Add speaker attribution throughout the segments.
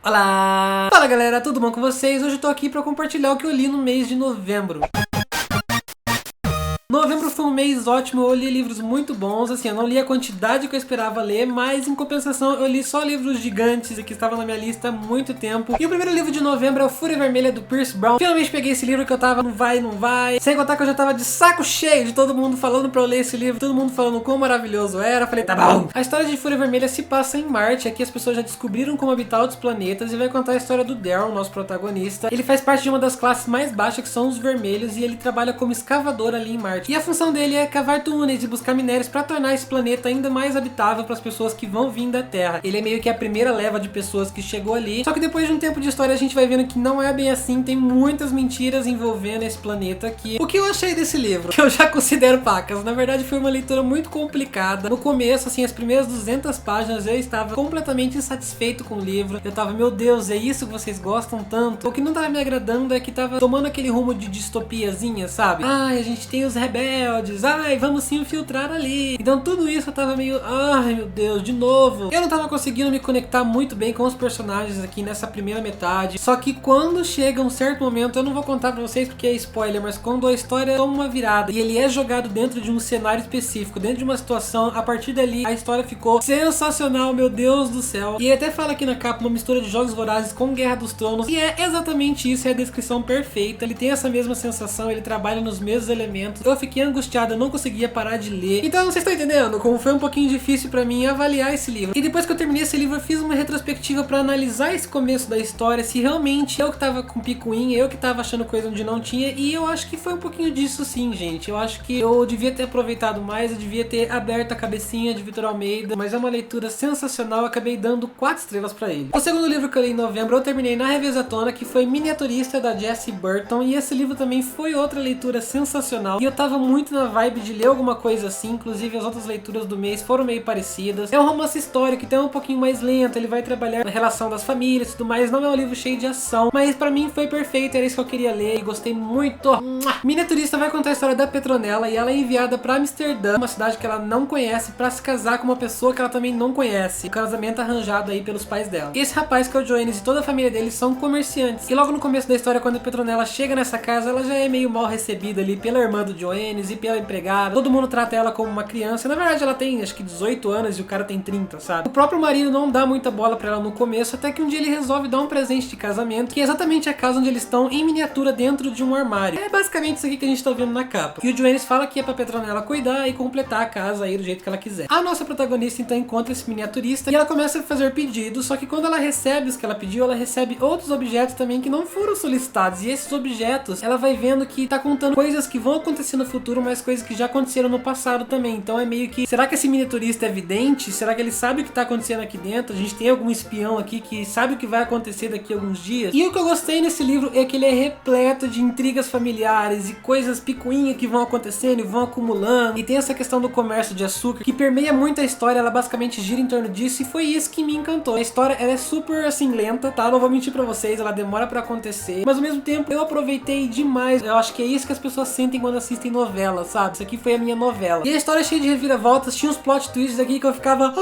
Speaker 1: Olá! Fala galera, tudo bom com vocês? Hoje eu tô aqui pra compartilhar o que eu li no mês de novembro. Novembro foi um mês ótimo, eu li livros muito bons, assim, eu não li a quantidade que eu esperava ler, mas em compensação eu li só livros gigantes e que estavam na minha lista há muito tempo. E o primeiro livro de novembro é o Fúria Vermelha, do Pierce Brown. Finalmente peguei esse livro que eu tava não vai. Sem contar que eu já tava de saco cheio de todo mundo falando pra eu ler esse livro, todo mundo falando quão maravilhoso era. Eu falei, tá bom. A história de Fúria Vermelha se passa em Marte, aqui as pessoas já descobriram como habitar outros planetas e vai contar a história do Daryl, nosso protagonista. Ele faz parte de uma das classes mais baixas, que são os vermelhos, e ele trabalha como escavador ali em Marte. E a função dele é cavar túneis e buscar minérios para tornar esse planeta ainda mais habitável para as pessoas que vão vir da Terra. Ele é meio que a primeira leva de pessoas que chegou ali. Só que depois de um tempo de história a gente vai vendo que não é bem assim, tem muitas mentiras envolvendo esse planeta aqui. O que eu achei desse livro? Que eu já considero pacas. Na verdade foi uma leitura muito complicada. No começo, assim, as primeiras 200 páginas eu estava completamente insatisfeito com o livro. Eu tava, meu Deus, é isso que vocês gostam tanto? O que não tava me agradando é que tava tomando aquele rumo de distopiazinha, sabe? Ai, a gente tem os rebeldes, ai, vamos se infiltrar ali. Então tudo isso eu tava meio, ai meu Deus, de novo. Eu não tava conseguindo me conectar muito bem com os personagens aqui nessa primeira metade. Só que quando chega um certo momento, eu não vou contar pra vocês porque é spoiler, mas quando a história toma uma virada e ele é jogado dentro de um cenário específico, dentro de uma situação, a partir dali a história ficou sensacional, meu Deus do céu. E ele até fala aqui na capa uma mistura de Jogos Vorazes com Guerra dos Tronos, e é exatamente isso, é a descrição perfeita. Ele tem essa mesma sensação, ele trabalha nos mesmos elementos. Eu fiquei angustiado, eu não conseguia parar de ler. Então vocês estão entendendo como foi um pouquinho difícil pra mim avaliar esse livro. E depois que eu terminei esse livro, eu fiz uma retrospectiva pra analisar esse começo da história, se realmente eu que tava com picuinha, eu que tava achando coisa onde não tinha, e eu acho que foi um pouquinho disso sim, gente. Eu acho que eu devia ter aproveitado mais, eu devia ter aberto a cabecinha de Vitor Almeida, mas é uma leitura sensacional, eu acabei dando 4 estrelas pra ele. O segundo livro que eu li em novembro, eu terminei na Revezatona, que foi Miniaturista, da Jessie Burton, e esse livro também foi outra leitura sensacional, e eu tava muito na vibe de ler alguma coisa assim, inclusive as outras leituras do mês foram meio parecidas. É um romance histórico, então é um pouquinho mais lento, ele vai trabalhar na relação das famílias e tudo mais, não é um livro cheio de ação, mas pra mim foi perfeito, era isso que eu queria ler e gostei muito. Miniaturista vai contar a história da Petronella, e ela é enviada pra Amsterdã, uma cidade que ela não conhece, pra se casar com uma pessoa que ela também não conhece, um casamento arranjado aí pelos pais dela. E esse rapaz, que é o Johannes, e toda a família dele são comerciantes, e logo no começo da história, quando a Petronella chega nessa casa, ela já é meio mal recebida ali pela irmã do Johannes e pela empregada. Todo mundo trata ela como uma criança. Na verdade ela tem acho que 18 anos e o cara tem 30, sabe? O próprio marido não dá muita bola pra ela no começo, até que um dia ele resolve dar um presente de casamento, que é exatamente a casa onde eles estão em miniatura dentro de um armário. É basicamente isso aqui que a gente tá vendo na capa. E o Johannes fala que é pra Petronella cuidar e completar a casa aí do jeito que ela quiser. A nossa protagonista então encontra esse miniaturista e ela começa a fazer pedidos, só que quando ela recebe os que ela pediu, ela recebe outros objetos também que não foram solicitados. E esses objetos, ela vai vendo que tá contando coisas que vão acontecer no futuro, mas coisas que já aconteceram no passado também. Então é meio que, será que esse miniaturista é vidente? Será que ele sabe o que tá acontecendo aqui dentro? A gente tem algum espião aqui que sabe o que vai acontecer daqui a alguns dias? E o que eu gostei nesse livro é que ele é repleto de intrigas familiares e coisas picuinha que vão acontecendo e vão acumulando. E tem essa questão do comércio de açúcar que permeia muito a história, ela basicamente gira em torno disso, e foi isso que me encantou. A história, ela é super assim lenta, tá? Não vou mentir pra vocês, ela demora pra acontecer, mas ao mesmo tempo eu aproveitei demais. Eu acho que é isso que as pessoas sentem quando assistem novela, sabe? Isso aqui foi a minha novela. E a história é cheia de reviravoltas, tinha uns plot twists aqui que eu ficava,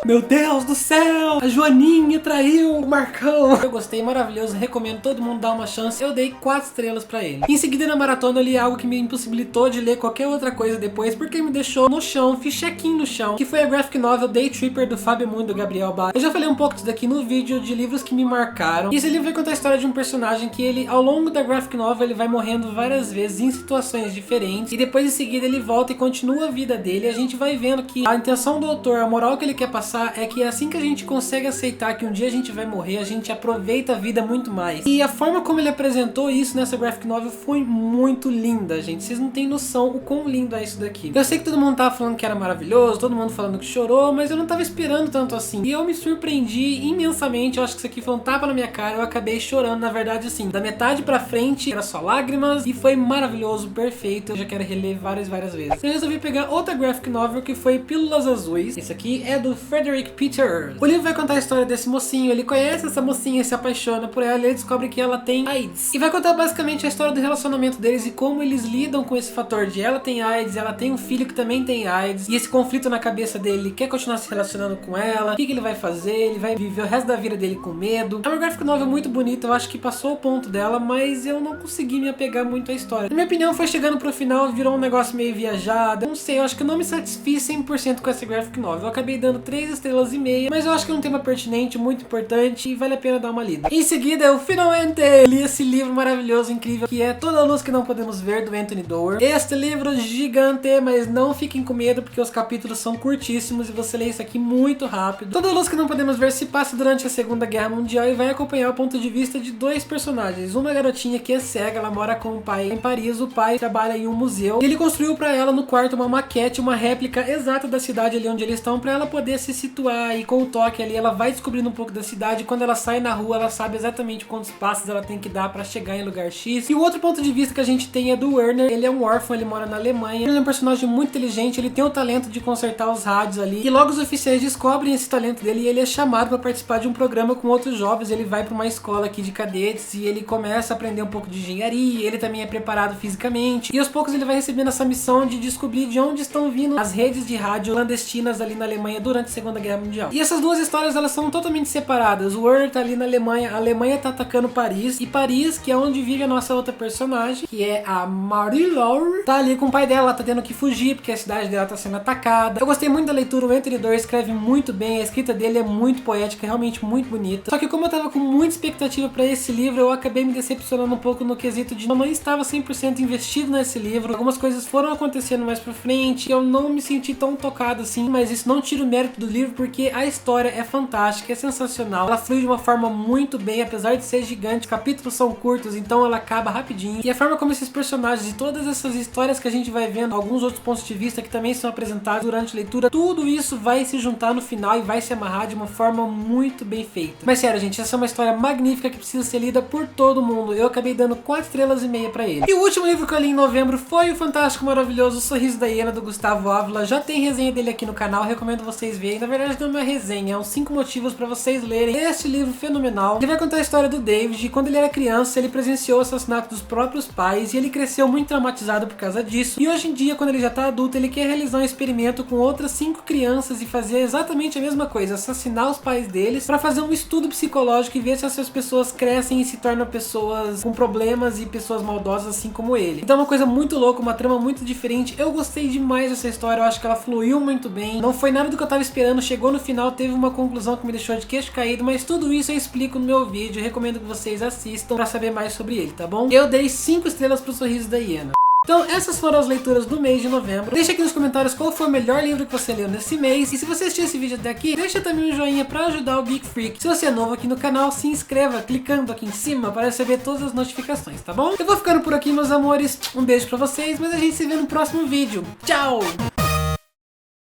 Speaker 1: meu Deus do céu, a Joaninha traiu o Marcão. Eu gostei, maravilhoso, recomendo todo mundo dar uma chance. Eu dei 4 estrelas pra ele. Em seguida, na maratona, eu li algo que me impossibilitou de ler qualquer outra coisa depois, porque me deixou no chão, fiz check-in no chão, que foi a graphic novel Day Tripper, do Fábio Mundo e do Gabriel Ba. Eu já falei um pouco disso daqui no vídeo de livros que me marcaram. E esse livro vai contar a história de um personagem que ele, ao longo da graphic novel, ele vai morrendo várias vezes em situações diferentes, e depois em seguida ele volta e continua a vida dele. E a gente vai vendo que a intenção do autor, a moral que ele quer passar é que assim que a gente consegue aceitar que um dia a gente vai morrer, a gente aproveita a vida muito mais. E a forma como ele apresentou isso nessa graphic novel foi muito linda, gente. Vocês não têm noção o quão lindo é isso daqui. Eu sei que todo mundo tava falando que era maravilhoso, todo mundo falando que chorou, mas eu não tava esperando tanto assim. E eu me surpreendi imensamente. Eu acho que isso aqui foi um tapa na minha cara. Eu acabei chorando, na verdade, assim, da metade pra frente era só lágrimas, e foi maravilhoso, perfeito. Eu já quero reler várias vezes. Eu resolvi pegar outra graphic novel que foi Pílulas Azuis. Esse aqui é do Frederick Frederick Peters. O livro vai contar a história desse mocinho, ele conhece essa mocinha, se apaixona por ela e ele descobre que ela tem AIDS. E vai contar basicamente a história do relacionamento deles e como eles lidam com esse fator de ela tem AIDS, ela tem um filho que também tem AIDS, e esse conflito na cabeça dele, ele quer continuar se relacionando com ela, o que ele vai fazer, ele vai viver o resto da vida dele com medo. É uma graphic novel muito bonita, eu acho que passou o ponto dela, mas eu não consegui me apegar muito à história. Na minha opinião, foi chegando pro final, virou um negócio meio viajado, eu não sei, eu acho que eu não me satisfiz 100% com essa graphic novel. Eu acabei dando 3 estrelas e meia, mas eu acho que é um tema pertinente, muito importante e vale a pena dar uma lida. Em seguida, eu finalmente li esse livro maravilhoso, incrível, que é Toda a Luz que Não Podemos Ver, do Anthony Doerr. Este livro gigante, mas não fiquem com medo porque os capítulos são curtíssimos e você lê isso aqui muito rápido. Toda a Luz que Não Podemos Ver se passa durante a Segunda Guerra Mundial e vai acompanhar o ponto de vista de 2 personagens. Uma garotinha que é cega, ela mora com o pai em Paris, o pai trabalha em um museu e ele construiu pra ela no quarto uma maquete, uma réplica exata da cidade ali onde eles estão, pra ela poder se situar, e com o toque ali ela vai descobrindo um pouco da cidade. Quando ela sai na rua, ela sabe exatamente quantos passos ela tem que dar pra chegar em lugar X. E o outro ponto de vista que a gente tem é do Werner. Ele é um órfão, ele mora na Alemanha, ele é um personagem muito inteligente, ele tem o talento de consertar os rádios ali, e logo os oficiais descobrem esse talento dele e ele é chamado pra participar de um programa com outros jovens. Ele vai pra uma escola aqui de cadetes e ele começa a aprender um pouco de engenharia, ele também é preparado fisicamente, e aos poucos ele vai recebendo essa missão de descobrir de onde estão vindo as redes de rádio clandestinas ali na Alemanha durante a Segunda Guerra Mundial. E essas duas histórias, elas são totalmente separadas. O Werner tá ali na Alemanha, a Alemanha tá atacando Paris, e Paris, que é onde vive a nossa outra personagem, que é a Marie-Laure, tá ali com o pai dela, ela tá tendo que fugir porque a cidade dela tá sendo atacada. Eu gostei muito da leitura, o Anthony Doerr escreve muito bem, a escrita dele é muito poética, é realmente muito bonita. Só que como eu tava com muita expectativa pra esse livro, eu acabei me decepcionando um pouco no quesito de eu não estava 100% investido nesse livro. Algumas coisas foram acontecendo mais pra frente, eu não me senti tão tocado assim, mas isso não tira o mérito do livro porque a história é fantástica, é sensacional, ela flui de uma forma muito bem, apesar de ser gigante, os capítulos são curtos, então ela acaba rapidinho, e a forma como esses personagens e todas essas histórias que a gente vai vendo, alguns outros pontos de vista que também são apresentados durante a leitura, tudo isso vai se juntar no final e vai se amarrar de uma forma muito bem feita. Mas sério, gente, essa é uma história magnífica que precisa ser lida por todo mundo. Eu acabei dando 4 estrelas e meia pra ele. E o último livro que eu li em novembro foi o fantástico, maravilhoso Sorriso da Hiena, do Gustavo Ávila. Já tem resenha dele aqui no canal, recomendo vocês verem. Na verdade não é uma resenha, é uns 5 motivos pra vocês lerem este livro fenomenal. Ele vai contar a história do David. Quando ele era criança, ele presenciou o assassinato dos próprios pais e ele cresceu muito traumatizado por causa disso. E hoje em dia, quando ele já tá adulto, ele quer realizar um experimento com outras 5 crianças e fazer exatamente a mesma coisa, assassinar os pais deles, pra fazer um estudo psicológico e ver se essas pessoas crescem e se tornam pessoas com problemas e pessoas maldosas assim como ele. Então é uma coisa muito louca, uma trama muito diferente. Eu gostei demais dessa história, eu acho que ela fluiu muito bem. Não foi nada do que eu tava esperando, chegou no final, teve uma conclusão que me deixou de queixo caído, mas tudo isso eu explico no meu vídeo. Eu recomendo que vocês assistam pra saber mais sobre ele, tá bom? Eu dei 5 estrelas pro Sorriso da Hiena. Então essas foram as leituras do mês de novembro. Deixa aqui nos comentários qual foi o melhor livro que você leu nesse mês. E se você assistiu esse vídeo até aqui, deixa também um joinha pra ajudar o Big Freak. Se você é novo aqui no canal, se inscreva clicando aqui em cima para receber todas as notificações, tá bom? Eu vou ficando por aqui, meus amores. Um beijo pra vocês, mas a gente se vê no próximo vídeo. Tchau!